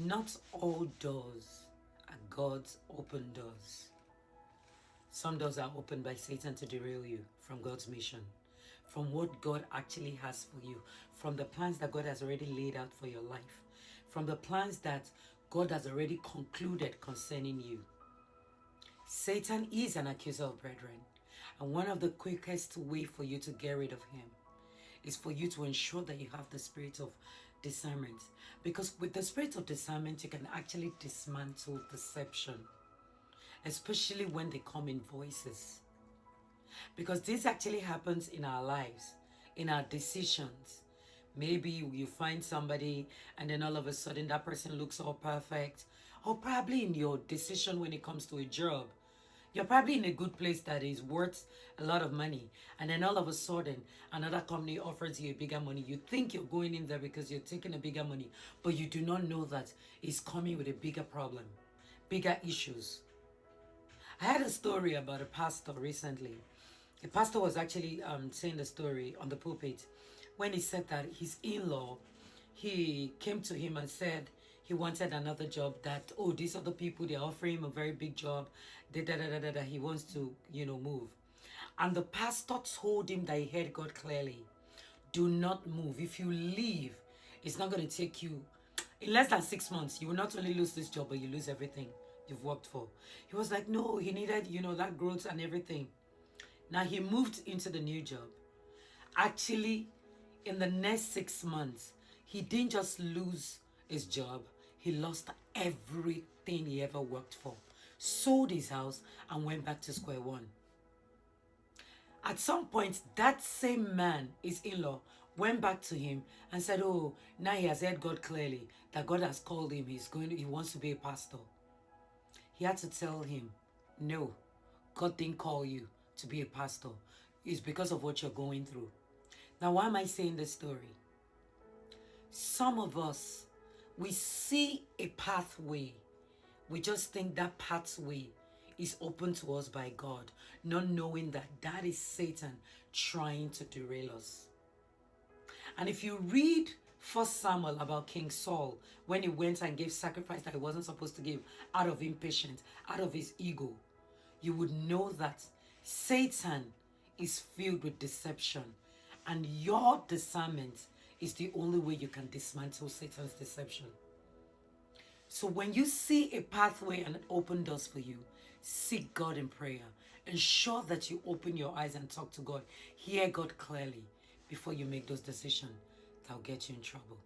Not all doors are God's open doors. Some doors are opened by Satan to derail you from God's mission, from what God actually has for you, from the plans that God has already laid out for your life, from the plans that God has already concluded concerning you. Satan is an accuser of brethren, and one of the quickest way for you to get rid of him is for you to ensure that you have the spirit of discernment. Because with the spirit of discernment, you can actually dismantle deception, especially when they come in voices. Because this actually happens in our lives, in our decisions. Maybe you find somebody and then all of a sudden that person looks all perfect. Or probably in your decision when it comes to a job. You're probably in a good place that is worth a lot of money. And then all of a sudden, another company offers you a bigger money. You think you're going in there because you're taking a bigger money. But you do not know that it's coming with a bigger problem, bigger issues. I had a story about a pastor recently. The pastor was actually saying the story on the pulpit when he said that his in-law, he came to him and said he wanted another job, that, oh, these other people, they're offering him a very big job, he wants to, move. And the pastor told him that he heard God clearly. Do not move. If you leave, it's not going to take you, in less than 6 months, you will not only lose this job, but you lose everything you've worked for. He was like, no, he needed, that growth and everything. Now he moved into the new job. Actually, in the next 6 months, he didn't just lose his job, he lost everything he ever worked for, sold his house, and went back to square one. At some point, that same man, his in-law, went back to him and said, oh, now he has heard God clearly, that God has called him, he wants to be a pastor. He had to tell him, no, God didn't call you to be a pastor. It's because of what you're going through. Now, why am I saying this story? Some of us, we see a pathway. We just think that pathway is open to us by God, not knowing that that is Satan trying to derail us. And if you read 1 Samuel about King Saul, when he went and gave sacrifice that he wasn't supposed to give out of impatience, out of his ego, you would know that Satan is filled with deception, and your discernment is the only way you can dismantle Satan's deception. So when you see a pathway and open doors for you, seek God in prayer. Ensure that you open your eyes and talk to God. Hear God clearly before you make those decisions that will get you in trouble.